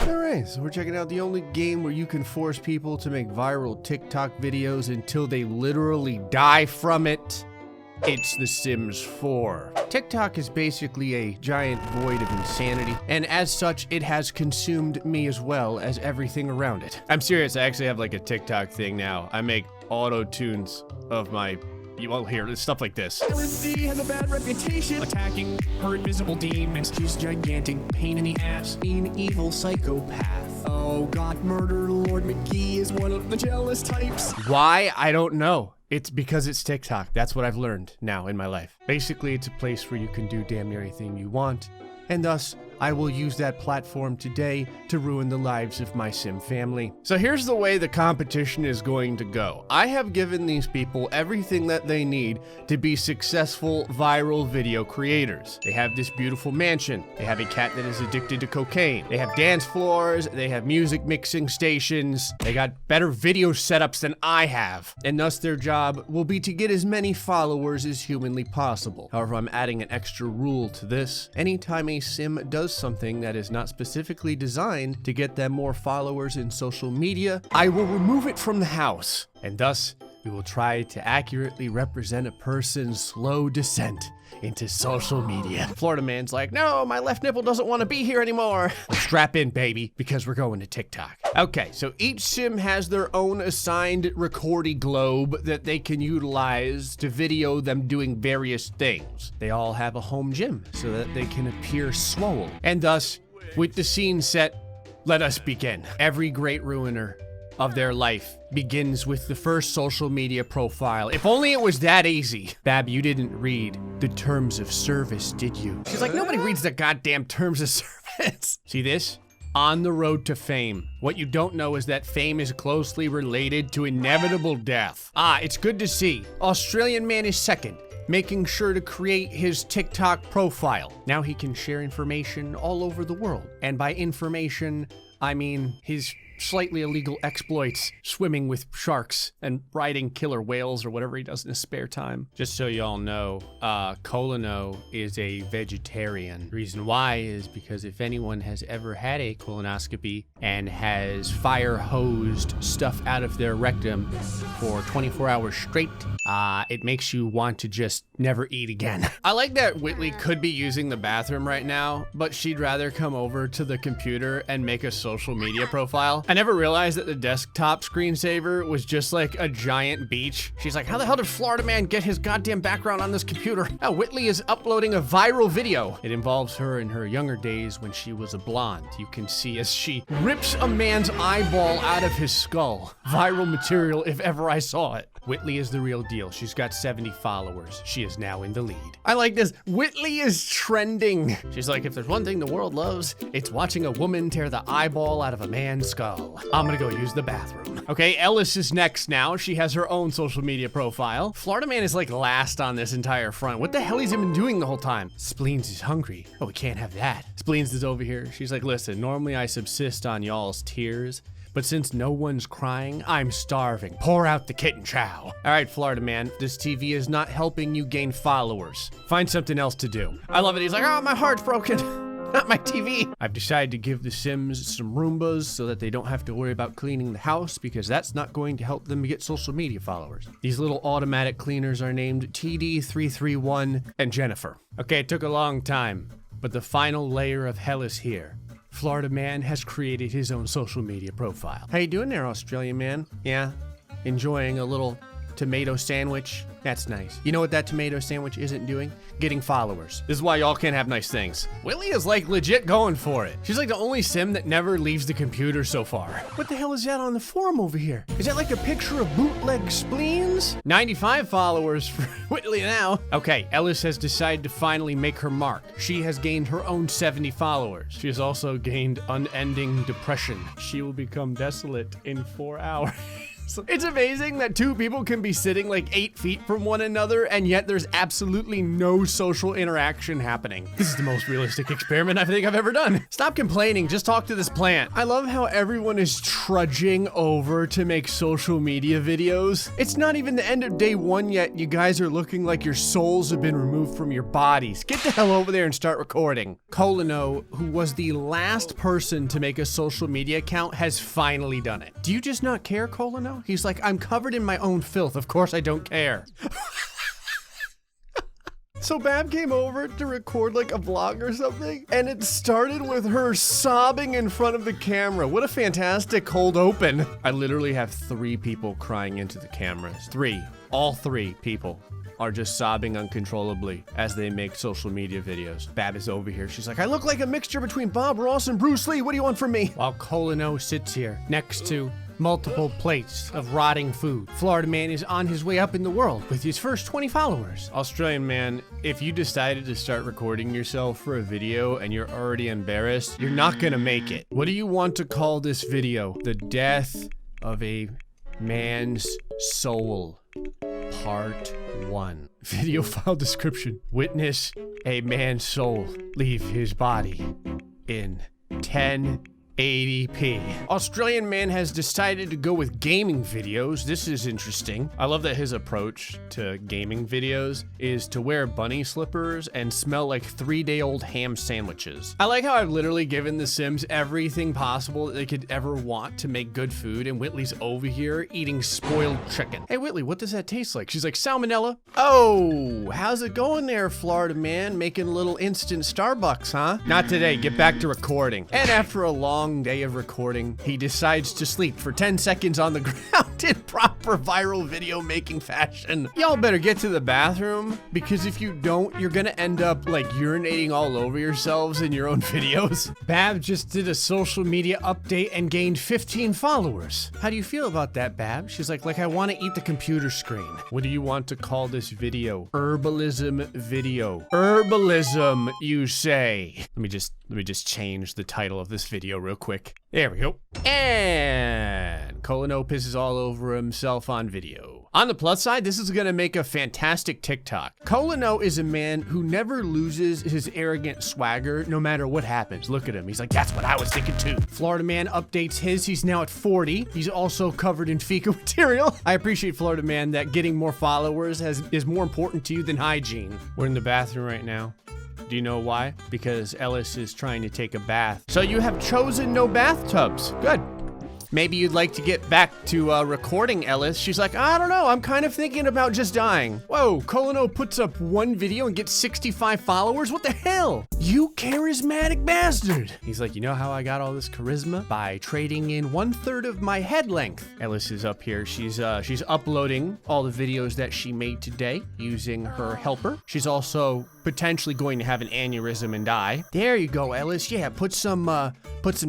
Alright, so we're checking out the only game where you can force people to make viral TikTok videos until they literally die from it. It's The Sims 4. TikTok is basically a giant void of insanity, and as such, it has consumed me as well as everything around it. I'm serious, I actually have like a TikTok thing now. I make auto-tunes of my... You won't hear stuff like this. LSD has a bad reputation, attacking her invisible demons. She's gigantic, pain in the ass, an evil psychopath. Oh god, Murder Lord McGee is one of the jealous types. Why? I don't know. It's because it's TikTok. That's what I've learned now in my life. Basically, it's a place where you can do damn near anything you want, and thus, I will use that platform today to ruin the lives of my Sim family. So here's the way the competition is going to go. I have given these people everything that they need to be successful viral video creators. They have this beautiful mansion. They have a cat that is addicted to cocaine. They have dance floors. They have music mixing stations. They got better video setups than I have. And thus their job will be to get as many followers as humanly possible. However, I'm adding an extra rule to this. Anytime a Sim does something that is not specifically designed to get them more followers in social media, I will remove it from the house. And thus, we will try to accurately represent a person's slow descent into social media. Florida man's like, no, my left nipple doesn't want to be here anymore. Well, strap in, baby, because we're going to TikTok. Okay, so each Sim has their own assigned recordy globe that they can utilize to video them doing various things. They all have a home gym so that they can appear swole. And thus, with the scene set, let us begin. Every great ruiner of their life begins with the first social media profile. If only it was that easy. Bab, you didn't read the terms of service, did you? She's like, nobody reads the goddamn terms of service. See this? On the road to fame. What you don't know is that fame is closely related to inevitable death. Ah, it's good to see. Australian man is second, making sure to create his TikTok profile. Now he can share information all over the world. And by information, I mean his slightly illegal exploits, swimming with sharks and riding killer whales or whatever he does in his spare time. Just so y'all know, Colino is a vegetarian. The reason why is because if anyone has ever had a colonoscopy and has fire hosed stuff out of their rectum for 24 hours straight, it makes you want to just never eat again. I like that Whitley could be using the bathroom right now, but she'd rather come over to the computer and make a social media profile. I never realized that the desktop screensaver was just like a giant beach. She's like, how the hell did Florida man get his goddamn background on this computer? Oh, Whitley is uploading a viral video. It involves her in her younger days when she was a blonde. You can see as she rips a man's eyeball out of his skull. Viral material if ever I saw it. Whitley is the real deal. She's got 70 followers. She is now in the lead. I like this. Whitley is trending. She's like, if there's one thing the world loves, it's watching a woman tear the eyeball out of a man's skull. I'm gonna go use the bathroom. Okay, Ellis is next now. She has her own social media profile. Florida man is like last on this entire front. What the hell has he been doing the whole time? Spleens is hungry. Oh, we can't have that. Spleens is over here. She's like, listen, normally I subsist on y'all's tears, but since no one's crying, I'm starving. Pour out the kitten chow. All right, Florida man, this TV is not helping you gain followers. Find something else to do. I love it. He's like, oh, my heart's broken. Not my TV. I've decided to give the Sims some Roombas so that they don't have to worry about cleaning the house because that's not going to help them get social media followers. These little automatic cleaners are named TD331 and Jennifer. Okay, it took a long time, but the final layer of hell is here. Florida man has created his own social media profile. How you doing there, Australian man? Yeah, enjoying a little tomato sandwich. That's nice. You know what that tomato sandwich isn't doing? Getting followers. This is why y'all can't have nice things. Whitley is like legit going for it. She's like the only Sim that never leaves the computer so far. What the hell is that on the forum over here? Is that like a picture of bootleg spleens? 95 followers for Whitley now. Okay, Ellis has decided to finally make her mark. She has gained her own 70 followers. She has also gained unending depression. She will become desolate in 4 hours. It's amazing that two people can be sitting like 8 feet from one another, and yet there's absolutely no social interaction happening. This is the most realistic experiment I think I've ever done. Stop complaining, just talk to this plant. I love how everyone is trudging over to make social media videos. It's not even the end of day 1 yet. You guys are looking like your souls have been removed from your bodies. Get the hell over there and start recording. Colino, who was the last person to make a social media account, has finally done it. Do you just not care, Colino? He's like, I'm covered in my own filth. Of course I don't care. So Bab came over to record like a vlog or something, and it started with her sobbing in front of the camera. What a fantastic cold open. I literally have 3 people crying into the cameras. 3. All 3 people are just sobbing uncontrollably as they make social media videos. Bab is over here. She's like, I look like a mixture between Bob Ross and Bruce Lee. What do you want from me? While Colino sits here next to multiple plates of rotting food. Florida Man is on his way up in the world with his first 20 followers. Australian Man, if you decided to start recording yourself for a video and you're already embarrassed, you're not gonna make it. What do you want to call this video? The Death of a Man's Soul, Part 1. Video file description. Witness a man's soul leave his body in 1080p. Australian Man has decided to go with gaming videos. This is interesting. I love that his approach to gaming videos is to wear bunny slippers and smell like 3-day-old ham sandwiches. I like how I've literally given The Sims everything possible that they could ever want to make good food, and Whitley's over here eating spoiled chicken. Hey Whitley, what does that taste like? She's like, salmonella. Oh, how's it going there, Florida Man? Making a little instant Starbucks, huh? Not today, get back to recording. And after a long day of recording, he decides to sleep for 10 seconds on the ground in proper viral video making fashion. Y'all better get to the bathroom, because if you don't, you're gonna end up like urinating all over yourselves in your own videos. Bab just did a social media update and gained 15 followers. How do you feel about that, Bab? She's like I want to eat the computer screen. What do you want to call this video? Herbalism video. Herbalism, you say. Let me just change the title of this video real quick. There we go. And Colino pisses all over himself on video. On the plus side, this is gonna make a fantastic TikTok. Colino is a man who never loses his arrogant swagger no matter what happens. Look at him, he's like, that's what I was thinking too. Florida Man updates his, he's now at 40. He's also covered in fecal material. I appreciate Florida Man that getting more followers is more important to you than hygiene. We're in the bathroom right now. Do you know why? Because Ellis is trying to take a bath. So you have chosen no bathtubs. Good. Maybe you'd like to get back to recording, Ellis. She's like, I don't know, I'm kind of thinking about just dying. Whoa, Colino puts up 1 video and gets 65 followers? What the hell? You charismatic bastard. He's like, you know how I got all this charisma? By trading in 1/3 of my head length. Ellis is up here. She's uploading all the videos that she made today using her helper. She's also potentially going to have an aneurysm and die. There you go, Ellis. Yeah, put some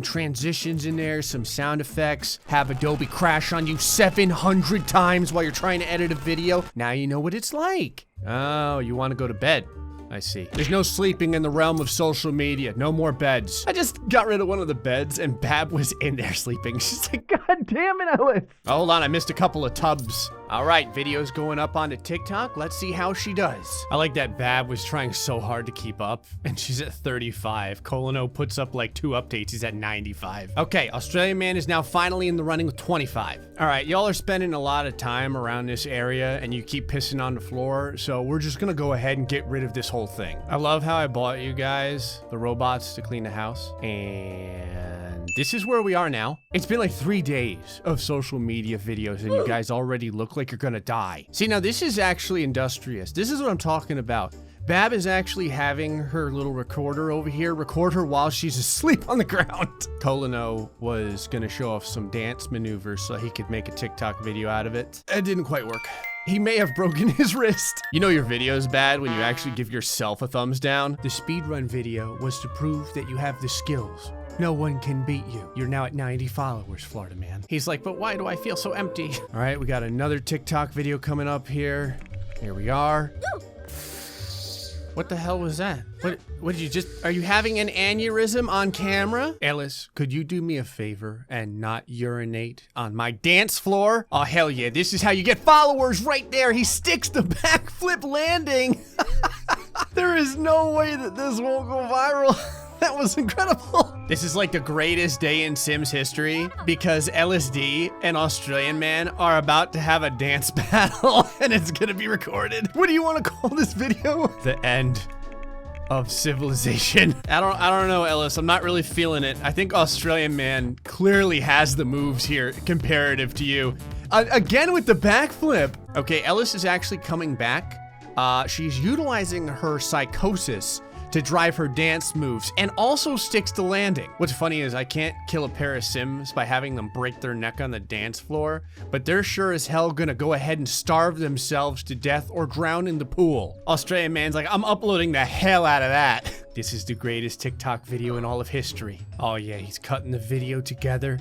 transitions in there, some sound effects, have Adobe crash on you 700 times while you're trying to edit a video. Now you know what it's like. Oh, you want to go to bed. I see. There's no sleeping in the realm of social media. No more beds. I just got rid of one of the beds and Bab was in there sleeping. She's like, God damn it, Ellis. Oh, hold on, I missed a couple of tubs. All right, video's going up onto TikTok. Let's see how she does. I like that Bab was trying so hard to keep up and she's at 35. Colino puts up like 2 updates. He's at 95. Okay, Australian Man is now finally in the running with 25. All right, y'all are spending a lot of time around this area and you keep pissing on the floor. So we're just gonna go ahead and get rid of this whole thing. I love how I bought you guys the robots to clean the house. And this is where we are now. It's been like 3 days of social media videos and you guys already look like you're gonna die. See, now this is actually industrious. This is what I'm talking about. Bab is actually having her little recorder over here record her while she's asleep on the ground. Colino was gonna show off some dance maneuvers so he could make a TikTok video out of it. It didn't quite work. He may have broken his wrist. You know your video is bad when you actually give yourself a thumbs down. The speedrun video was to prove that you have the skills. No one can beat you. You're now at 90 followers, Florida Man. He's like, but why do I feel so empty? All right, we got another TikTok video coming up here. Here we are. What the hell was that? What did you just, are you having an aneurysm on camera? Ellis, could you do me a favor and not urinate on my dance floor? Oh, hell yeah, this is how you get followers right there. He sticks the backflip landing. There is no way that this won't go viral. That was incredible. This is like the greatest day in Sims history because LSD and Australian Man are about to have a dance battle and it's gonna be recorded. What do you want to call this video? The end of civilization. I don't know, Ellis. I'm not really feeling it. I think Australian Man clearly has the moves here comparative to you. Again with the backflip. Okay, Ellis is actually coming back. She's utilizing her psychosis to drive her dance moves and also sticks the landing. What's funny is I can't kill a pair of Sims by having them break their neck on the dance floor, but they're sure as hell gonna go ahead and starve themselves to death or drown in the pool. Australian Man's like, I'm uploading the hell out of that. This is the greatest TikTok video in all of history. Oh yeah, he's cutting the video together,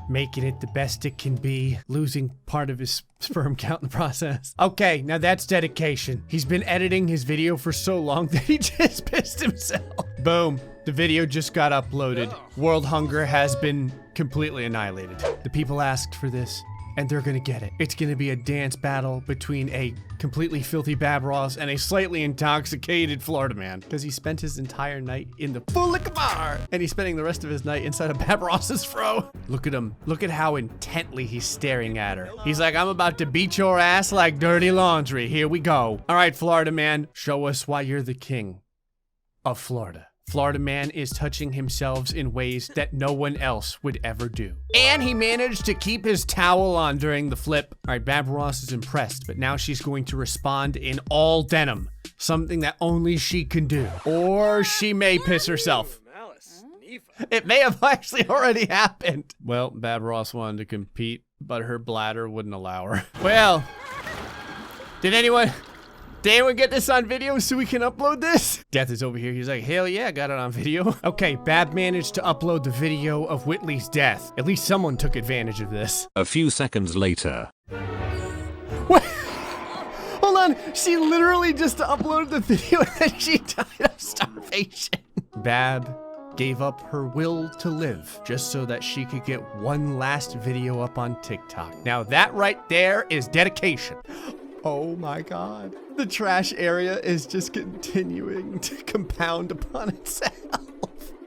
making it the best it can be, losing part of his sperm count in the process. Okay, now that's dedication. He's been editing his video for so long that he just pissed himself. Boom, the video just got uploaded. World hunger has been completely annihilated. The people asked for this, and they're gonna get it. It's gonna be a dance battle between a completely filthy Babros and a slightly intoxicated Florida Man, because he spent his entire night in the full liquor bar, and he's spending the rest of his night inside of Babros's fro. Look at him. Look at how intently he's staring at her. He's like, I'm about to beat your ass like dirty laundry. Here we go. All right, Florida Man, show us why you're the king of Florida. Florida Man is touching himself in ways that no one else would ever do. And he managed to keep his towel on during the flip. All right, Babros is impressed, but now she's going to respond in all denim, something that only she can do. Or she may piss herself. It may have actually already happened. Well, Babros wanted to compete, but her bladder wouldn't allow her. Well, did anyone get this on video so we can upload this? Death is over here. He's like, hell yeah, got it on video. Okay, Bab managed to upload the video of Whitley's death. At least someone took advantage of this. A few seconds later. What? Hold on, she literally just uploaded the video and then she died of starvation. Bab gave up her will to live just so that she could get one last video up on TikTok. Now that right there is dedication. Oh my God. The trash area is just continuing to compound upon itself.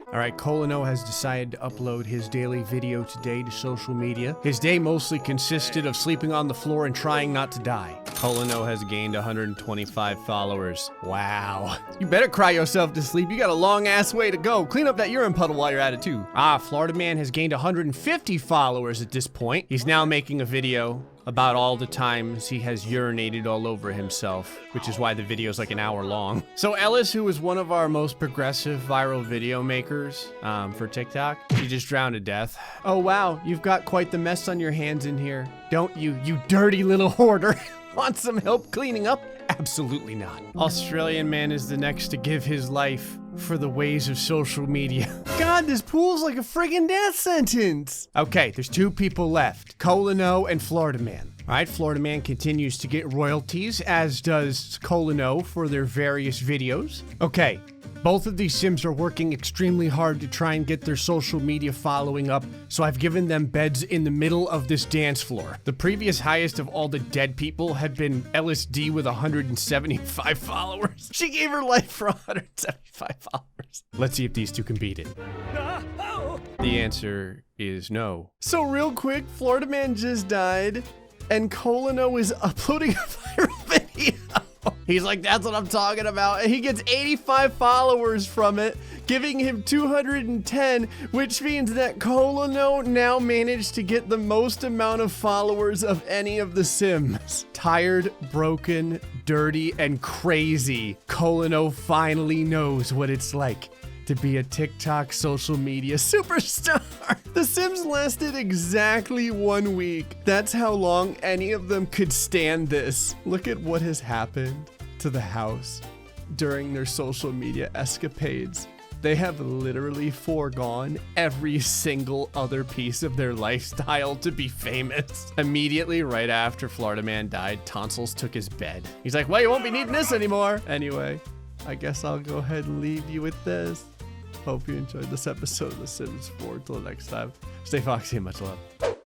All right, Colino has decided to upload his daily video today to social media. His day mostly consisted of sleeping on the floor and trying not to die. Colino has gained 125 followers. Wow. You better cry yourself to sleep. You got a long ass way to go. Clean up that urine puddle while you're at it too. Florida Man has gained 150 followers at this point. He's now making a video about all the times he has urinated all over himself, which is why the video is like an hour long. So Ellis, who is one of our most progressive viral video makers for TikTok, he just drowned to death. Oh wow, you've got quite the mess on your hands in here, don't you, you dirty little hoarder? Want some help cleaning up? Absolutely not. Australian Man is the next to give his life for the ways of social media. God, this pool's like a friggin' death sentence. Okay, there's two people left, Colino and Florida Man. All right, Florida Man continues to get royalties, as does Colino for their various videos. Okay, both of these Sims are working extremely hard to try and get their social media following up, so I've given them beds in the middle of this dance floor. The previous highest of all the dead people had been LSD with 175 followers. She gave her life for 175 followers. Let's see if these two can beat it. The answer is no. So real quick, Florida Man just died, and Colino is uploading a viral video. He's like, that's what I'm talking about. And he gets 85 followers from it, giving him 210, which means that Colino now managed to get the most amount of followers of any of the Sims. Tired, broken, dirty, and crazy, Colino finally knows what it's like to be a TikTok social media superstar. The Sims lasted exactly 1 week. That's how long any of them could stand this. Look at what has happened to the house during their social media escapades. They have literally foregone every single other piece of their lifestyle to be famous. Immediately right after Florida Man died, Tonsils took his bed. He's like, well, you won't be needing this anymore. Anyway, I guess I'll go ahead and leave you with this. Hope you enjoyed this episode of The Sims 4. Until next time, stay foxy and much love.